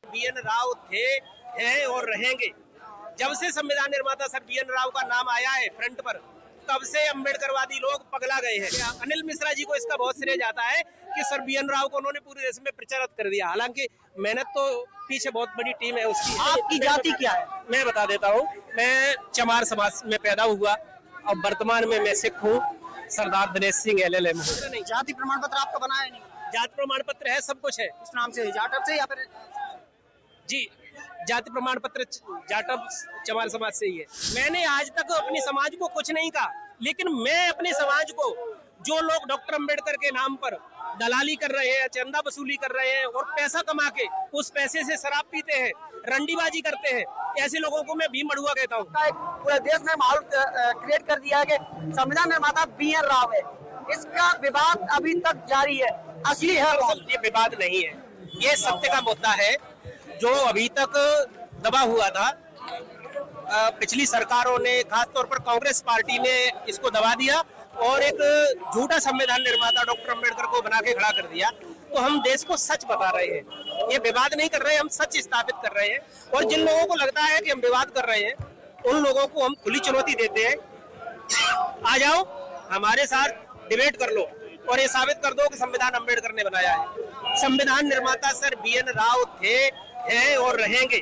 BN. Rao थे, हैं और रहेंगे। जब से संविधान निर्माता सर बी.एन. राव का नाम आया है फ्रंट पर, तब से अम्बेडकरवादी लोग पगला गए हैं। अनिल मिश्रा जी को इसका बहुत श्रेय जाता है कि सर बी.एन. राव को उन्होंने पूरे देश में प्रचारित कर दिया। हालांकि मेहनत तो पीछे बहुत बड़ी टीम है उसकी। आपकी जाति क्या है? मैं बता देता हूँ, मैं चमार समाज में पैदा हुआ और वर्तमान में मैं सिख हूँ। सरदार दिनेश सिंह LLM हूँ। जाति प्रमाण पत्र आपका बनाया नहीं? जाति प्रमाण पत्र है, सब कुछ है। इस नाम से जाटव से या फिर? जी, जाति प्रमाण पत्र जाटव चमार समाज से ही है। मैंने आज तक अपने समाज को कुछ नहीं कहा, लेकिन मैं अपने समाज को, जो लोग डॉक्टर अंबेडकर के नाम पर दलाली कर रहे हैं, चंदा वसूली कर रहे हैं और पैसा कमा के उस पैसे से शराब पीते हैं, रंडीबाजी करते हैं, ऐसे लोगों को मैं भीम मड़ुआ कहता हूँ। पूरे देश में माहौल क्रिएट कर दिया है कि संविधान निर्माता बी.एन. राव है। इसका विवाद अभी तक जारी है। असली है कौन? ये विवाद नहीं है, ये सत्य का मुद्दा है जो अभी तक दबा हुआ था। पिछली सरकारों ने, खासतौर पर कांग्रेस पार्टी ने इसको दबा दिया और एक झूठा संविधान निर्माता डॉक्टर अंबेडकर को बना के खड़ा कर दिया। तो हम देश को सच बता रहे हैं, ये विवाद नहीं कर रहे हैं, हम सच स्थापित कर रहे हैं। और जिन लोगों को लगता है कि हम विवाद कर रहे हैं, उन लोगों को हम खुली चुनौती देते हैं, आ जाओ हमारे साथ डिबेट कर लो और ये साबित कर दो कि संविधान अंबेडकर ने बनाया है। संविधान निर्माता सर बी.एन. राव थे, हैं और रहेंगे।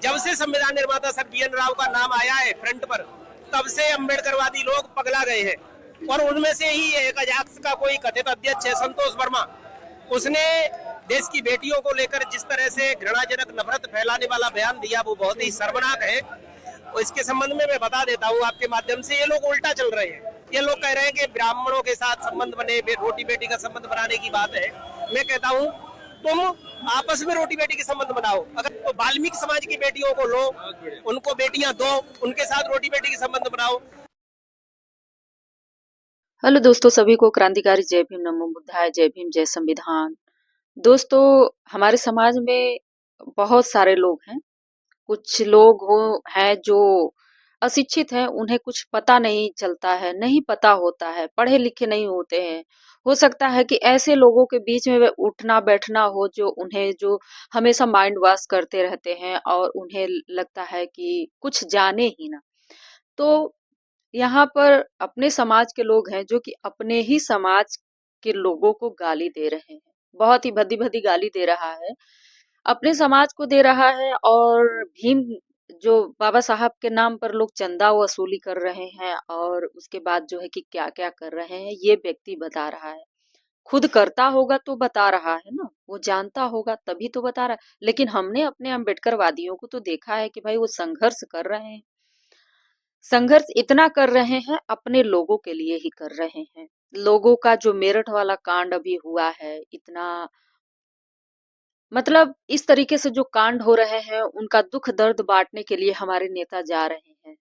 जब से संविधान निर्माता सर बी.एन. राव का नाम आया है फ्रंट पर, तब से अम्बेडकरवादी लोग पगला गए हैं। और उनमें से ही एक अजाक्स का कोई कथित अध्यक्ष है, संतोष वर्मा। उसने देश की बेटियों को लेकर जिस तरह से घृणाजनक नफरत फैलाने वाला बयान दिया, वो बहुत ही शर्मनाक है। और इसके संबंध में मैं बता देता हूँ आपके माध्यम से, ये लोग उल्टा चल रहे हैं। ये लोग कह रहे हैं कि ब्राह्मणों के साथ संबंध बने, रोटी बेटी का संबंध बनाने की बात है। मैं कहता हूँ तुम आपस में रोटी बेटी के संबंध बनाओ। अगर तो वाल्मीकि समाज की बेटियों को लो, उनको बेटियां दो, उनके साथ रोटी बेटी के संबंध बनाओ। हेलो दोस्तों, सभी को क्रांतिकारी जय भीम, नमो बुद्धाय, जय भीम, जय संविधान। दोस्तों, हमारे समाज में बहुत सारे लोग हैं। कुछ लोग हैं जो अशिक्षित हैं, उन्हें कुछ पता नहीं चलता है, नहीं पता होता है, पढ़े लिखे नहीं होते हैं। हो सकता है कि ऐसे लोगों के बीच में उठना बैठना हो जो हमेशा माइंड वॉश करते रहते हैं और उन्हें लगता है कि कुछ जाने ही ना। तो यहाँ पर अपने समाज के लोग हैं जो कि अपने ही समाज के लोगों को गाली दे रहे हैं। बहुत ही भद्दी भद्दी गाली दे रहा है, अपने समाज को दे रहा है। और भीम जो बाबा साहब के नाम पर लोग चंदा वसूली कर रहे हैं और उसके बाद जो है कि क्या क्या कर रहे हैं, ये व्यक्ति बता रहा है। खुद करता होगा तो बता रहा है ना, वो जानता होगा तभी तो बता रहा है। लेकिन हमने अपने अम्बेडकर वादियों को तो देखा है कि भाई वो संघर्ष कर रहे हैं। संघर्ष इतना कर रहे हैं, अपने लोगों के लिए ही कर रहे हैं। लोगों का जो मेरठ वाला कांड अभी हुआ है, इतना मतलब इस तरीके से जो कांड हो रहे हैं, उनका दुख दर्द बांटने के लिए हमारे नेता जा रहे हैं,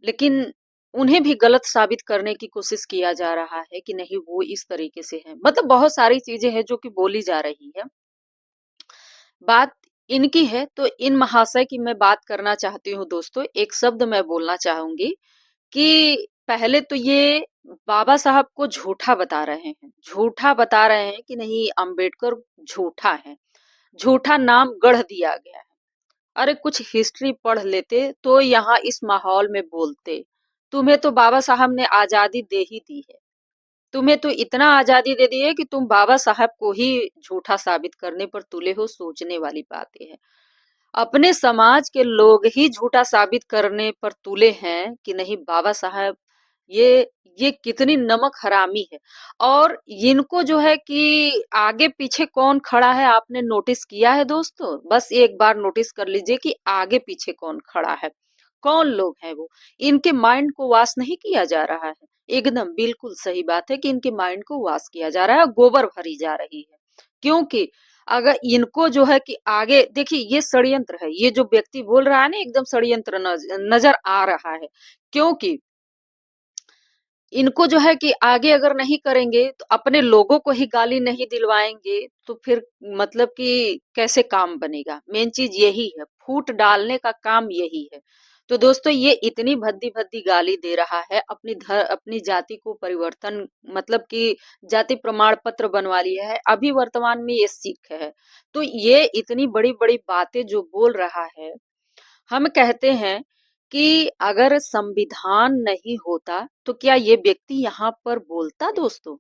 लेकिन उन्हें भी गलत साबित करने की कोशिश किया जा रहा है कि नहीं वो इस तरीके से है। मतलब बहुत सारी चीजें हैं जो कि बोली जा रही है। बात इनकी है तो इन महाशय की मैं बात करना चाहती हूँ। दोस्तों, एक शब्द मैं बोलना चाहूंगी कि पहले तो ये बाबा साहब को झूठा बता रहे हैं, झूठा बता रहे हैं कि नहीं अंबेडकर झूठा है, झूठा नाम गढ़ दिया गया है। अरे कुछ हिस्ट्री पढ़ लेते तो यहाँ इस माहौल में बोलते। तुम्हें तो बाबा साहब ने आजादी दे ही दी है, तुम्हें तो इतना आजादी दे दी है कि तुम बाबा साहब को ही झूठा साबित करने पर तुले हो। सोचने वाली बातें हैं। अपने समाज के लोग ही झूठा साबित करने पर तुले हैं कि नहीं बाबा साहब ये कितनी नमक हरामी है। और इनको जो है कि आगे पीछे कौन खड़ा है आपने नोटिस किया है दोस्तों? बस एक बार नोटिस कर लीजिए कि आगे पीछे कौन खड़ा है, कौन लोग हैं वो। इनके माइंड को वॉश नहीं किया जा रहा है। एकदम बिल्कुल सही बात है कि इनके माइंड को वॉश किया जा रहा है, गोबर भरी जा रही है। क्योंकि अगर इनको जो है कि आगे देखिए, ये षड्यंत्र है, ये जो व्यक्ति बोल रहा है ना एकदम षड्यंत्र नजर आ रहा है। क्योंकि इनको जो है कि आगे अगर नहीं करेंगे तो अपने लोगों को ही गाली नहीं दिलवाएंगे तो फिर मतलब कि कैसे काम बनेगा। मेन चीज यही है, फूट डालने का काम यही है। तो दोस्तों ये इतनी भद्दी-भद्दी गाली दे रहा है, अपनी जाति को परिवर्तन मतलब कि जाति प्रमाण पत्र बनवा लिया है, अभी वर्तमान में ये सिख है। तो ये इतनी बड़ी-बड़ी बातें जो बोल रहा है, हम कहते हैं कि अगर संविधान नहीं होता, तो क्या ये व्यक्ति यहाँ पर बोलता दोस्तों?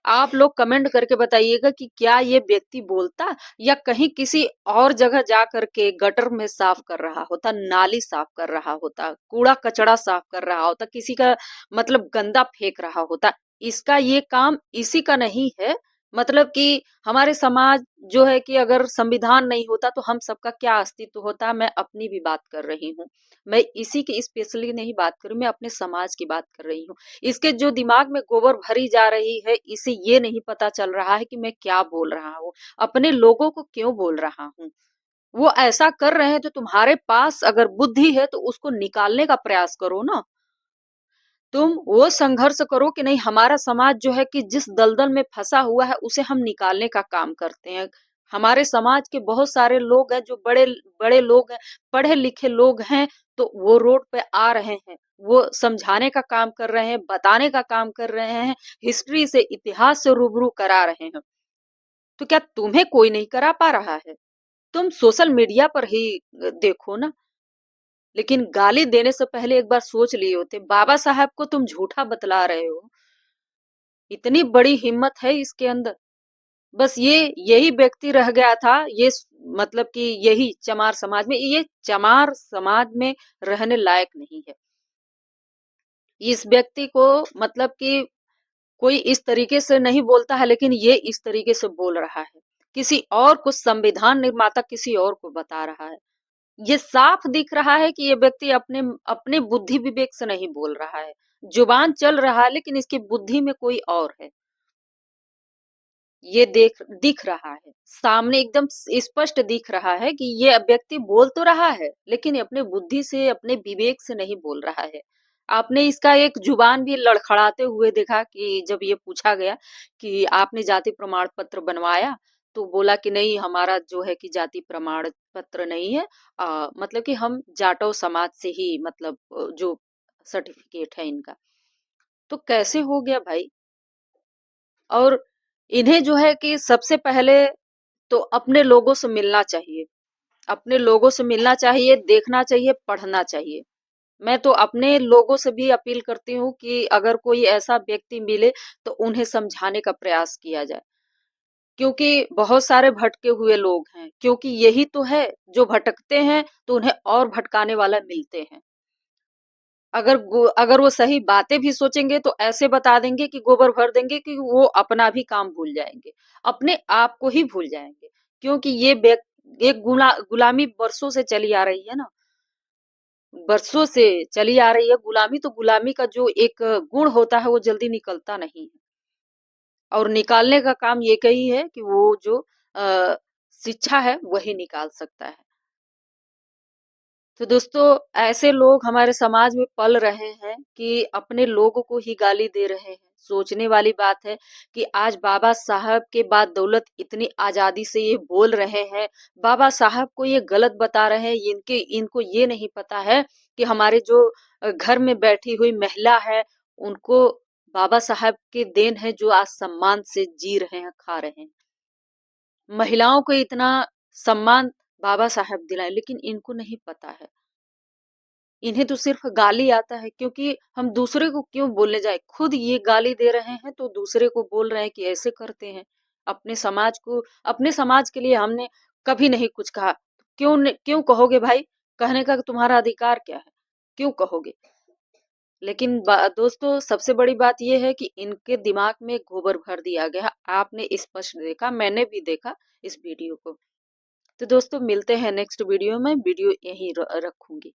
आप लोग कमेंट करके बताइएगा कि क्या ये व्यक्ति बोलता या कहीं किसी और जगह जा करके गटर में साफ कर रहा होता, नाली साफ कर रहा होता, कूड़ा कचड़ा साफ कर रहा होता, किसी का मतलब गंदा फेंक रहा होता। इसका ये काम इसी का नहीं है। मतलब कि हमारे समाज जो है कि अगर संविधान नहीं होता तो हम सबका क्या अस्तित्व होता। मैं अपनी भी बात कर रही हूँ, मैं इसी की स्पेशली नहीं बात कर रही, मैं अपने समाज की बात कर रही हूँ। इसके जो दिमाग में गोबर भरी जा रही है, इसे ये नहीं पता चल रहा है कि मैं क्या बोल रहा हूँ, अपने लोगों को क्यों बोल रहा हूँ। वो ऐसा कर रहे हैं तो तुम्हारे पास अगर बुद्धि है तो उसको निकालने का प्रयास करो ना। तुम वो संघर्ष करो कि नहीं, हमारा समाज जो है कि जिस दलदल में फंसा हुआ है उसे हम निकालने का काम करते हैं। हमारे समाज के बहुत सारे लोग हैं जो बड़े बड़े लोग हैं, पढ़े लिखे लोग हैं, तो वो रोड पे आ रहे हैं, वो समझाने का काम कर रहे हैं, बताने का काम कर रहे हैं, हिस्ट्री से इतिहास से रूबरू करा रहे हैं। तो क्या तुम्हें कोई नहीं करा पा रहा है? तुम सोशल मीडिया पर ही देखो ना। लेकिन गाली देने से पहले एक बार सोच लिए होते। बाबा साहब को तुम झूठा बतला रहे हो, इतनी बड़ी हिम्मत है इसके अंदर। बस यही व्यक्ति रह गया था, मतलब कि यही चमार समाज में, ये चमार समाज में रहने लायक नहीं है। इस व्यक्ति को मतलब कि कोई इस तरीके से नहीं बोलता है, लेकिन ये इस तरीके से बोल रहा है। किसी और को, संविधान निर्माता किसी और को बता रहा है। ये साफ दिख रहा है कि ये व्यक्ति अपने अपने बुद्धि विवेक से नहीं बोल रहा है। जुबान चल रहा है लेकिन इसकी बुद्धि में कोई और है। ये दिख रहा है, सामने एकदम स्पष्ट दिख रहा है कि ये व्यक्ति बोल तो रहा है लेकिन अपने बुद्धि से, अपने विवेक से नहीं बोल रहा है। आपने इसका एक जुबान भी लड़खड़ाते हुए देखा कि जब ये पूछा गया कि आपने जाति प्रमाण पत्र बनवाया, तो बोला कि नहीं, हमारा जो है कि जाति प्रमाण पत्र नहीं है, मतलब कि हम जाटव समाज से ही, मतलब जो सर्टिफिकेट है इनका। तो कैसे हो गया भाई? और इन्हें जो है कि सबसे पहले तो अपने लोगों से मिलना चाहिए, अपने लोगों से मिलना चाहिए, देखना चाहिए, पढ़ना चाहिए। मैं तो अपने लोगों से भी अपील करती हूँ कि अगर कोई ऐसा व्यक्ति मिले तो उन्हें समझाने का प्रयास किया जाए, क्योंकि बहुत सारे भटके हुए लोग हैं, क्योंकि यही तो है, जो भटकते हैं तो उन्हें और भटकाने वाला मिलते हैं। अगर वो सही बातें भी सोचेंगे तो ऐसे बता देंगे कि गोबर भर देंगे कि वो अपना भी काम भूल जाएंगे, अपने आप को ही भूल जाएंगे। क्योंकि एक गुलामी बरसों से चली आ रही है ना, बरसों से चली आ रही है गुलामी। तो गुलामी का जो एक गुण होता है वो जल्दी निकलता नहीं है, और निकालने का काम ये कही है कि वो जो शिक्षा है वही निकाल सकता है। तो दोस्तों, ऐसे लोग हमारे समाज में पल रहे हैं कि अपने लोगों को ही गाली दे रहे हैं। सोचने वाली बात है कि आज बाबा साहब के बाद दौलत इतनी आजादी से ये बोल रहे हैं, बाबा साहब को ये गलत बता रहे हैं। इनको ये नहीं पता है कि हमारे जो घर में बैठी हुई महिला है, उनको बाबा साहब की देन है जो आज सम्मान से जी रहे हैं, खा रहे हैं। महिलाओं को इतना सम्मान बाबा साहब दिलाए, लेकिन इनको नहीं पता है। इन्हें तो सिर्फ गाली आता है, क्योंकि हम दूसरे को क्यों बोलने जाए, खुद ये गाली दे रहे हैं तो दूसरे को बोल रहे हैं कि ऐसे करते हैं। अपने समाज के लिए हमने कभी नहीं कुछ कहा। क्यों कहोगे भाई? कहने का तुम्हारा अधिकार क्या है? क्यों कहोगे? लेकिन दोस्तों, सबसे बड़ी बात यह है कि इनके दिमाग में गोबर भर दिया गया। आपने स्पष्ट देखा, मैंने भी देखा इस वीडियो को। तो दोस्तों, मिलते हैं नेक्स्ट वीडियो में। वीडियो यहीं रखूंगी।